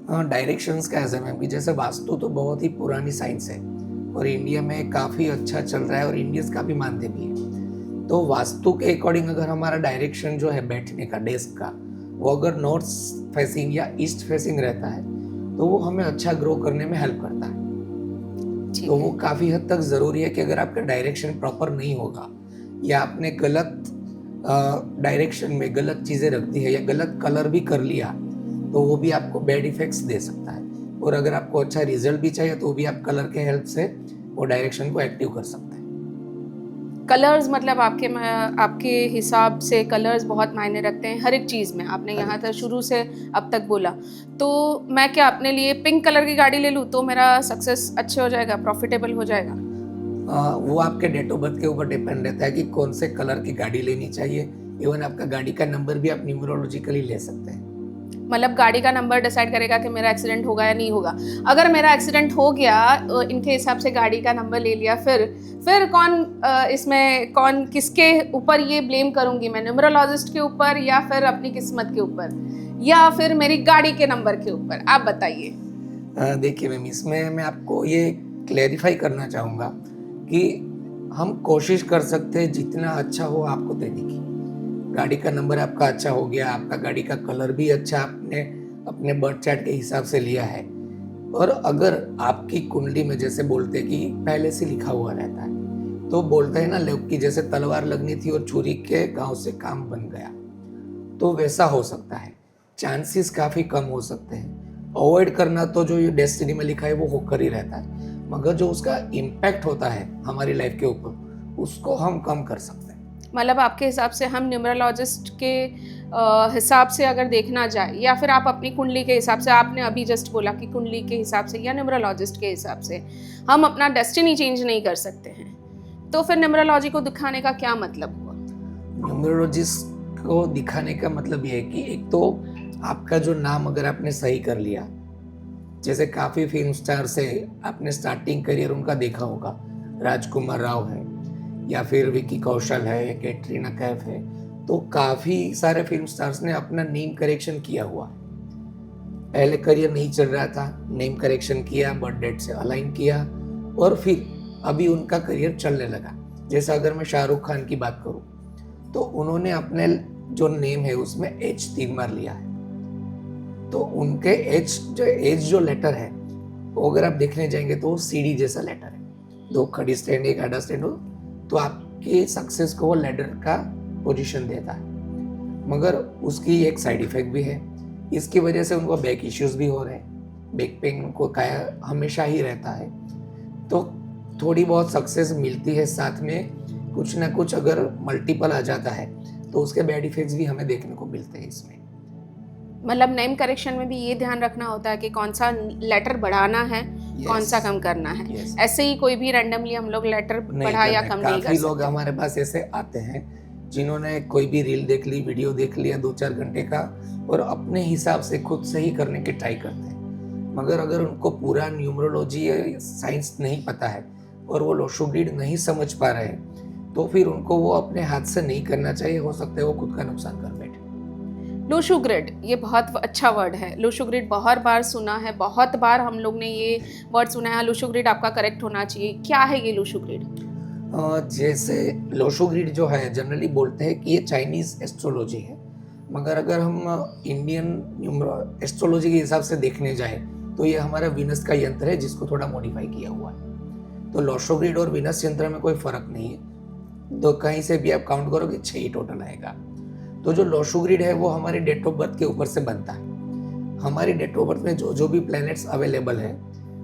हाँ, डायरेक्शंस का ऐसा मैम कि जैसे वास्तु तो बहुत ही पुरानी साइंस है और इंडिया में काफ़ी अच्छा चल रहा है और इंडियंस काफ़ी मानते भी हैं। तो वास्तु के अकॉर्डिंग अगर हमारा डायरेक्शन जो है बैठने का, डेस्क का, वो अगर नॉर्थ फेसिंग या ईस्ट फेसिंग रहता है तो वो हमें अच्छा ग्रो करने में हेल्प करता है। ठीक तो है। वो काफ़ी हद तक ज़रूरी है कि अगर आपका डायरेक्शन प्रॉपर नहीं होगा या आपने गलत डायरेक्शन में गलत चीज़ें रख दी है या गलत कलर भी कर लिया तो वो भी आपको बैड इफेक्ट्स दे सकता है। और अगर आपको अच्छा रिजल्ट भी चाहिए तो भी आप कलर के हेल्प से वो डायरेक्शन को एक्टिव कर सकते हैं। कलर्स मतलब आपके हिसाब से कलर्स बहुत मायने रखते हैं हर एक चीज़ में, आपने हर यहाँ एक तक चीज़। शुरू से अब तक बोला। तो मैं क्या अपने लिए पिंक कलर की गाड़ी ले लूँ तो मेरा सक्सेस अच्छे हो जाएगा, प्रॉफिटेबल हो जाएगा? वो आपके डेट ऑफ बर्थ के ऊपर डिपेंड रहता है कि कौन से कलर की गाड़ी लेनी चाहिए। इवन आपका गाड़ी का नंबर भी आप न्यूमरोलॉजिकली ले सकते हैं। मतलब गाड़ी का नंबर डिसाइड करेगा कि मेरा एक्सीडेंट होगा या नहीं होगा। अगर मेरा एक्सीडेंट हो गया इनके हिसाब से गाड़ी का नंबर ले लिया, फिर इसमें कौन किसके ऊपर ये ब्लेम करूँगी मैं, न्यूमरोलॉजिस्ट के ऊपर या फिर अपनी किस्मत के ऊपर या फिर मेरी गाड़ी के नंबर के ऊपर? आप बताइए। देखिए मैम, इसमें मैं आपको ये क्लेरिफाई करना चाहूँगा कि हम कोशिश कर सकते हैं जितना अच्छा हो आपको देने की। गाड़ी का नंबर आपका अच्छा हो गया, आपका गाड़ी का कलर भी अच्छा आपने अपने बर्थ चार्ट के हिसाब से लिया है, और अगर आपकी कुंडली में जैसे बोलते हैं कि पहले से लिखा हुआ रहता है, तो बोलते हैं ना लोग कि जैसे तलवार लगनी थी और छुरी के घाव से काम बन गया, तो वैसा हो सकता है। चांसेस काफ़ी कम हो सकते हैं। अवॉइड करना तो जो ये डेस्टिनी में लिखा है वो होकर ही रहता है, मगर जो उसका इम्पैक्ट होता है हमारी लाइफ के ऊपर उसको हम कम कर सकते हैं। मतलब आपके हिसाब से हम न्यूमरोलॉजिस्ट के हिसाब से अगर देखना जाए या फिर आप अपनी कुंडली के हिसाब से, आपने अभी जस्ट बोला कि कुंडली के हिसाब से या न्यूमरोलॉजिस्ट के हिसाब से हम अपना डेस्टिनी चेंज नहीं कर सकते हैं, तो फिर न्यूमरोलॉजी को दिखाने का क्या मतलब हुआ? न्यूमरोलॉजिस्ट को दिखाने का मतलब ये है कि एक तो आपका जो नाम अगर आपने सही कर लिया, जैसे काफ़ी फिल्म स्टार से आपने स्टार्टिंग करियर उनका देखा होगा, राजकुमार राव है या फिर विकी कौशल है या कैटरीना कैफ है, तो काफ़ी सारे फिल्म स्टार्स ने अपना नेम करेक्शन किया हुआ है। पहले करियर नहीं चल रहा था, नेम करेक्शन किया, बर्थ डेट से अलाइन किया और फिर अभी उनका करियर चलने लगा। जैसे अगर मैं शाहरुख खान की बात करूं तो उन्होंने अपने जो नेम है उसमें एच 3 बार लिया है, तो उनके एच जो लेटर है वो अगर आप देखने जाएंगे तो वो सीढ़ी जैसा लेटर है, 2 खड़ी स्टैंड 1 आधा स्टैंड हो तो आपके सक्सेस को वो लेटर का पोजीशन देता है। मगर उसकी एक साइड इफेक्ट भी है, इसकी वजह से उनको बैक इश्यूज भी हो रहे हैं, बैक पेन उनको हमेशा ही रहता है। तो थोड़ी बहुत सक्सेस मिलती है, साथ में कुछ ना कुछ अगर मल्टीपल आ जाता है तो उसके बैड इफेक्ट्स भी हमें देखने को मिलते हैं इसमें। मतलब नेम करेक्शन में भी ये ध्यान रखना होता है कि कौन सा लेटर बढ़ाना है, कौन सा कम करना है। ऐसे ही कोई भी रैंडमली हम लोग लेटर बढ़ा या कम नहीं कर सकते। काफी लोग हमारे पास ऐसे आते हैं जिन्होंने कोई भी रील देख ली, वीडियो देख लिया 2-4 घंटे का और अपने हिसाब से खुद से ही करने की ट्राई करते हैं, मगर अगर उनको पूरा न्यूमरोलॉजी साइंस नहीं पता है और वो लोशो ग्रिड नहीं समझ पा रहे हैं तो फिर उनको वो अपने हाथ से नहीं करना चाहिए। हो सकता है वो खुद का नुकसान कर बैठे। लोशो ग्रिड, ये बहुत अच्छा वर्ड है। लोशो ग्रिड बहुत बार सुना है, बहुत बार हम लोग ने ये वर्ड सुना है। लोशो ग्रिड आपका करेक्ट होना चाहिए। क्या है ये लोशो ग्रिड? जैसे लोशो ग्रिड जो है जनरली बोलते हैं कि ये चाइनीज एस्ट्रोलॉजी है, मगर अगर हम इंडियन एस्ट्रोलॉजी के हिसाब से देखने जाए तो ये हमारा विनस का यंत्र है जिसको थोड़ा मॉडिफाई किया हुआ है। तो लोशो ग्रिड और विनस यंत्र में कोई फर्क नहीं है, तो कहीं से भी आप काउंट करोगे 6 ही टोटल आएगा। तो जो लोशो ग्रिड है वो हमारे डेट ऑफ बर्थ के ऊपर से बनता है। हमारी डेट ऑफ बर्थ में जो भी प्लैनेट्स अवेलेबल है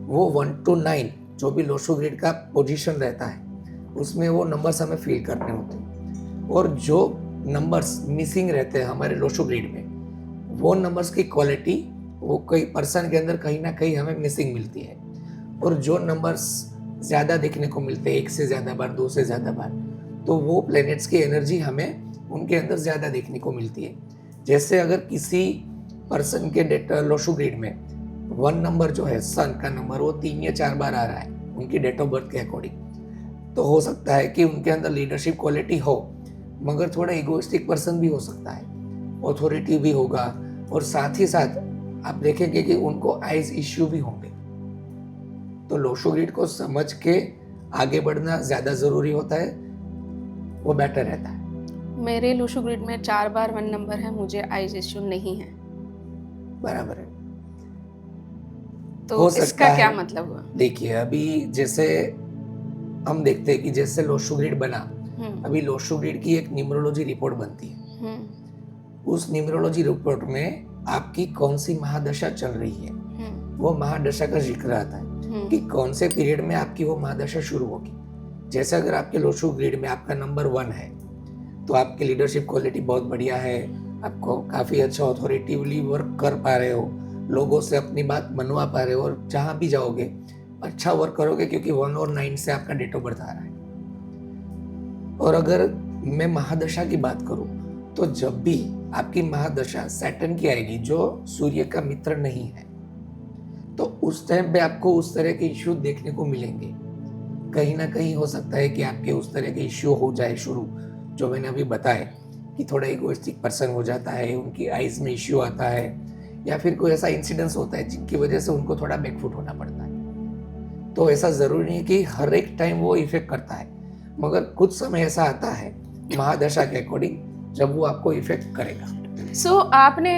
वो 1 to 9 जो भी लोशो ग्रिड का पोजीशन रहता है उसमें वो नंबर्स हमें फील करने होते हैं, और जो नंबर्स मिसिंग रहते हैं हमारे लोशो ग्रिड में वो नंबर्स की क्वालिटी वो कोई पर्सन के अंदर कहीं ना कहीं हमें मिसिंग मिलती है, और जो नंबर्स ज़्यादा देखने को मिलते हैं 1 से ज़्यादा बार, 2 से ज़्यादा बार, तो वो प्लैनेट्स की एनर्जी हमें उनके अंदर ज़्यादा देखने को मिलती है। जैसे अगर किसी पर्सन के लोशो ग्रिड में 1 नंबर जो है सन का नंबर वो 3 या 4 बार आ रहा है उनकी डेट ऑफ बर्थ के अकॉर्डिंग, तो हो सकता है कि उनके अंदर लीडरशिप क्वालिटी हो, मगर थोड़ा इगोइस्टिक पर्सन भी हो सकता है। ऑथोरिटी भी होगा, और साथ ही साथ आप देखेंगे कि उनको आइज इश्यू भी होंगे। तो लोशो ग्रिड को समझ के आगे बढ़ना ज़्यादा ज़रूरी होता है, वो बेटर रहता है। मेरे लोशो ग्रिड में 4 बार 1 नंबर है, मुझे आइज इश्यू नहीं है, बराबर है। तो हो सकता इसका क्या है, मतलब हुआ? देखिए अभी जैसे हम देखते हैं कि जैसे लोशो ग्रिड बना, हम्म अभी लोशो ग्रिड की एक न्यूमरोलॉजी रिपोर्ट बनती है। उस न्यूमरोलॉजी रिपोर्ट में आपकी कौन सी महादशा चल रही है, वो महादशा का जिक्र आता है कि कौन से पीरियड में आपकी वो महादशा शुरू होगी। जैसे अगर आपके लोशो ग्रिड में आपका नंबर 1 है, तो आपकी लीडरशिप क्वालिटी बहुत बढ़िया है, आपको काफ़ी अच्छा ऑथोरिटिवली वर्क कर पा रहे हो, लोगों से अपनी बात मनवा पा रहे हो, और जहाँ भी जाओगे अच्छा वर्क करोगे, क्योंकि 1 और 9 से आपका डेट ऑफ बर्थ आ रहा है। और अगर मैं महादशा की बात करूं, तो जब भी आपकी महादशा सैटर्न की आएगी, जो सूर्य का मित्र नहीं है, तो उस टाइम पे आपको उस तरह के इश्यू देखने को मिलेंगे। कहीं ना कहीं हो सकता है कि आपके उस तरह के इश्यू हो जाए शुरू, जो मैंने अभी बताया कि थोड़ा इगोइस्टिक पर्सन हो जाता है, उनकी आइज में इश्यू आता है, या फिर कोई ऐसा इंसिडेंस होता है जिनकी वजह से उनको थोड़ा बैकफुट होना पड़ता है। तो ऐसा ज़रूरी नहीं है कि हर एक टाइम वो इफेक्ट करता है, मगर कुछ समय ऐसा आता है महादशा के अकॉर्डिंग जब वो आपको इफेक्ट करेगा। आपने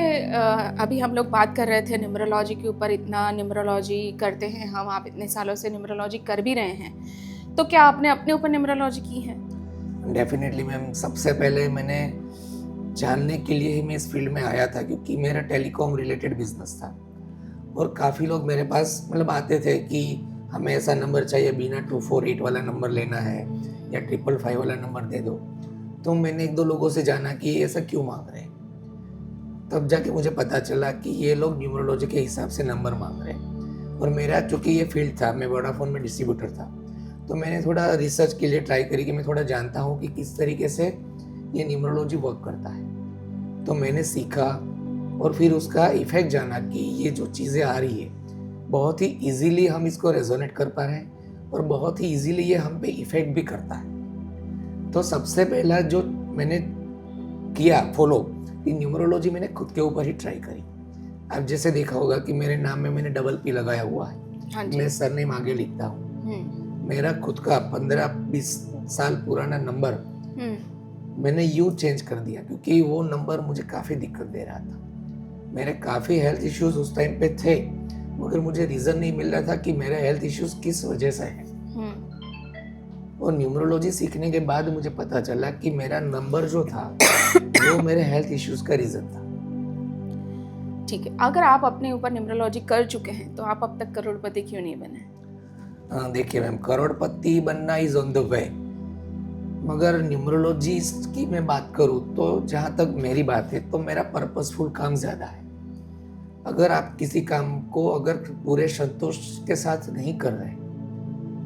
अभी हम लोग बात कर रहे थे न्यूमरोलॉजी के ऊपर, इतना न्यूमरोलॉजी करते हैं हम, आप इतने सालों से न्यूमरोलॉजी कर भी रहे हैं, तो क्या आपने अपने ऊपर न्यूमरोलॉजी की है? डेफिनेटली मैम, सबसे पहले मैंने जानने के लिए ही मैं इस फील्ड में आया था, क्योंकि मेरा टेलीकॉम रिलेटेड बिजनेस था, और काफ़ी लोग मेरे पास मतलब आते थे कि हमें ऐसा नंबर चाहिए, बिना 248 वाला नंबर लेना है या 555 वाला नंबर दे दो। तो मैंने 1-2 लोगों से जाना कि ऐसा क्यों मांग रहे हैं, तब जाके मुझे पता चला कि ये लोग न्यूमरोलॉजी के हिसाब से नंबर मांग रहे हैं। और मेरा चूँकि ये फील्ड था, मैं वोडाफोन में डिस्ट्रीब्यूटर था, तो मैंने थोड़ा रिसर्च के लिए ट्राई करी कि मैं थोड़ा जानता हूँ कि किस तरीके से ये न्यूमरोलॉजी वर्क करता है। तो मैंने सीखा और फिर उसका इफेक्ट जाना कि ये जो चीज़ें आ रही है, बहुत ही इजीली हम इसको रेजोनेट कर पा रहे हैं, और बहुत ही इजीली ये हम पे इफेक्ट भी करता है। तो सबसे पहला जो मैंने किया फॉलो, कि न्यूमरोलॉजी मैंने खुद के ऊपर ही ट्राई करी। अब जैसे देखा होगा कि मेरे नाम में मैंने डबल पी लगाया हुआ है, हाँ जी। मैं सरनेम आगे लिखता हूँ। मेरा खुद का 15-20 साल पुराना नंबर मैंने यूं चेंज कर दिया, क्योंकि वो नंबर मुझे काफ़ी दिक्कत दे रहा था। मेरे काफ़ी हेल्थ इश्यूज उस टाइम पे थे, मगर मुझे रीज़न नहीं मिल रहा था कि मेरे हेल्थ इश्यूज किस वजह से हैं। और न्यूमरोलॉजी सीखने के बाद मुझे पता चला कि मेरा नंबर जो था वो मेरे हेल्थ इश्यूज का रीज़न था। ठीक है, अगर आप अपने ऊपर न्यूमरोलॉजी कर चुके हैं, तो आप अब तक करोड़पति क्यों नहीं बने? देखिए मैम, करोड़पति बनना इज ऑन द वे, मगर न्यूमरोलॉजी की मैं बात करूँ तो जहाँ तक मेरी बात है, तो मेरा पर्पसफुल काम ज़्यादा है। अगर आप किसी काम को अगर पूरे संतोष के साथ नहीं कर रहे,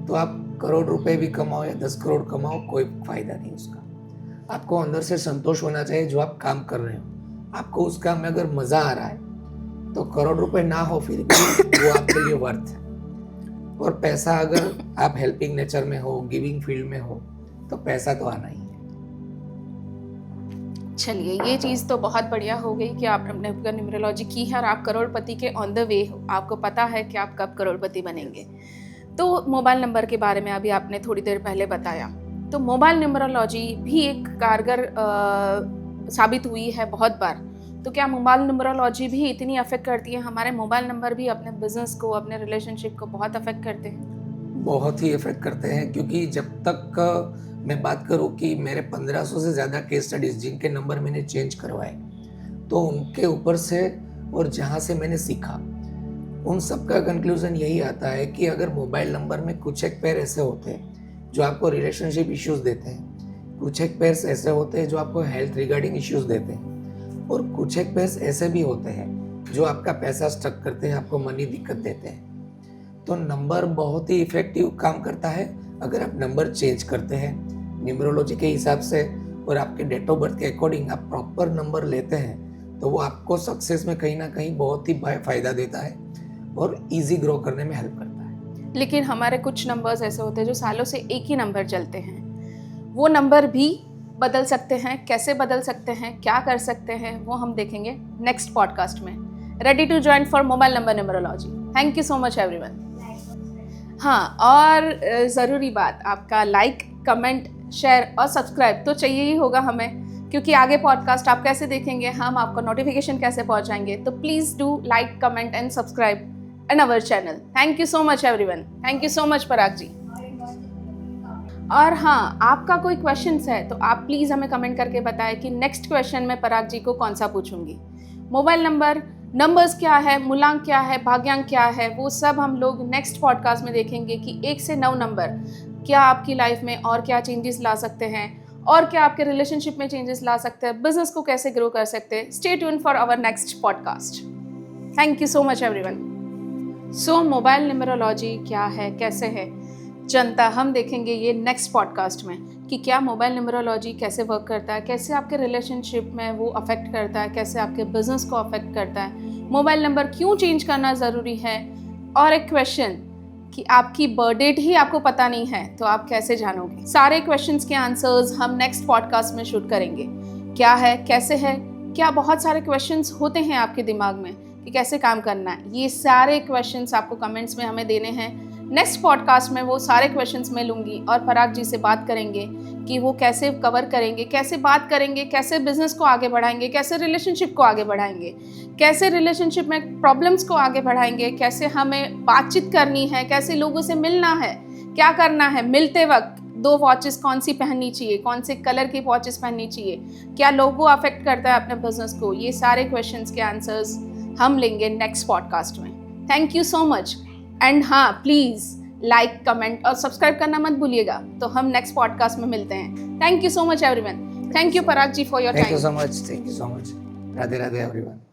तो आप करोड़ रुपए भी कमाओ या 10 करोड़ कमाओ, कोई फायदा नहीं उसका। आपको अंदर से संतोष होना चाहिए जो आप काम कर रहे हो। आपको उस काम में अगर मज़ा आ रहा है, तो करोड़ रुपए ना हो फिर भी वो आपके लिए वर्थ है। और पैसा, अगर आप हेल्पिंग नेचर में हो, गिविंग फील्ड में हो, तो पैसा तो आना ही है। चलिए, ये चीज़ तो बहुत बढ़िया हो गई कि आपने अपनी न्यूमरोलॉजी की है और आप करोड़पति के ऑन द वे हो, आपको पता है कि आप कब करोड़पति बनेंगे। तो मोबाइल नंबर के बारे में अभी आपने थोड़ी देर पहले बताया, तो मोबाइल न्यूमरोलॉजी भी एक कारगर साबित हुई है बहुत बार। तो क्या मोबाइल न्यूमरोलॉजी भी इतनी अफेक्ट करती है? हमारे मोबाइल नंबर भी अपने बिजनेस को, अपने रिलेशनशिप को बहुत अफेक्ट करते हैं? बहुत ही इफेक्ट करते हैं, क्योंकि जब तक मैं बात करूं कि मेरे 1500 से ज़्यादा केस स्टडीज़ जिनके नंबर मैंने चेंज करवाए, तो उनके ऊपर से और जहां से मैंने सीखा, उन सब का कंक्लूजन यही आता है कि अगर मोबाइल नंबर में कुछ एक पेयर ऐसे होते हैं जो आपको रिलेशनशिप इश्यूज देते हैं, कुछ एक पेयर्स ऐसे होते हैं जो आपको हेल्थ रिगार्डिंग इश्यूज देते हैं, और कुछ एक पेयर्स ऐसे भी होते हैं जो आपका पैसा स्टक करते हैं, आपको मनी दिक्कत देते हैं। तो नंबर बहुत ही इफेक्टिव काम करता है अगर आप नंबर चेंज करते हैं न्यूमरोलॉजी के हिसाब से, और आपके डेट ऑफ बर्थ के अकॉर्डिंग आप प्रॉपर नंबर लेते हैं, तो वो आपको सक्सेस में कहीं ना कहीं बहुत ही फ़ायदा देता है और इजी ग्रो करने में हेल्प करता है। लेकिन हमारे कुछ नंबर्स ऐसे होते हैं जो सालों से एक ही नंबर चलते हैं, वो नंबर भी बदल सकते हैं, कैसे बदल सकते हैं, क्या कर सकते हैं, वो हम देखेंगे नेक्स्ट पॉडकास्ट में। Ready to join for mobile number numerology. Thank you so much everyone. हाँ, और ज़रूरी बात, आपका लाइक, कमेंट, शेयर और सब्सक्राइब तो चाहिए ही होगा हमें, क्योंकि आगे पॉडकास्ट आप कैसे देखेंगे, हम आपको नोटिफिकेशन कैसे पहुंचाएंगे। तो please do like, comment and subscribe in our channel. Thank you so much everyone. Thank you so much Parag ji. और हाँ, आपका कोई क्वेश्चंस है तो आप प्लीज़ हमें कमेंट करके बताएं कि नेक्स्ट क्वेश्चन मैं पराग जी को कौन सा पूछूंगी। मोबाइल नंबर्स क्या है, मूलांक क्या है, भाग्यांक क्या है, वो सब हम लोग नेक्स्ट पॉडकास्ट में देखेंगे कि 1 से 9 नंबर क्या आपकी लाइफ में और क्या चेंजेस ला सकते हैं, और क्या आपके रिलेशनशिप में चेंजेस ला सकते हैं, बिजनेस को कैसे ग्रो कर सकते हैं। Stay tune for our next podcast. Thank you so much everyone. So mobile numerology क्या है, कैसे है जनता, हम देखेंगे ये नेक्स्ट पॉडकास्ट में कि क्या मोबाइल न्यूमरोलॉजी कैसे वर्क करता है, कैसे आपके रिलेशनशिप में वो अफेक्ट करता है, कैसे आपके बिजनेस को अफेक्ट करता है, मोबाइल नंबर क्यों चेंज करना ज़रूरी है, और एक क्वेश्चन कि आपकी बर्थ डेट ही आपको पता नहीं है तो आप कैसे जानोगे। सारे क्वेश्चंस के आंसर्स हम नेक्स्ट पॉडकास्ट में शूट करेंगे। क्या है, कैसे है, क्या बहुत सारे क्वेश्चंस होते हैं आपके दिमाग में कि कैसे काम करना है, ये सारे क्वेश्चंस आपको कमेंट्स में हमें देने हैं। नेक्स्ट पॉडकास्ट में वो सारे क्वेश्चंस मैं लूँगी और पराग जी से बात करेंगे कि वो कैसे कवर करेंगे, कैसे बात करेंगे, कैसे बिजनेस को आगे बढ़ाएंगे, कैसे रिलेशनशिप को आगे बढ़ाएंगे, कैसे रिलेशनशिप में प्रॉब्लम्स को आगे बढ़ाएंगे, कैसे हमें बातचीत करनी है, कैसे लोगों से मिलना है, क्या करना है, मिलते वक्त 2 वॉचेस कौन सी पहननी चाहिए, कौन से कलर की वॉचेस पहननी चाहिए, क्या लोगो अफेक्ट करता है अपने बिजनेस को, ये सारे क्वेश्चंस के आंसर्स हम लेंगे नेक्स्ट पॉडकास्ट में। Thank you so much. And हाँ, प्लीज़ लाइक, कमेंट और सब्सक्राइब करना मत भूलिएगा। तो हम नेक्स्ट पॉडकास्ट में मिलते हैं। Thank you so much everyone. Thank you Parag ji for your time. Thank you so much. Radhe Radhe everyone.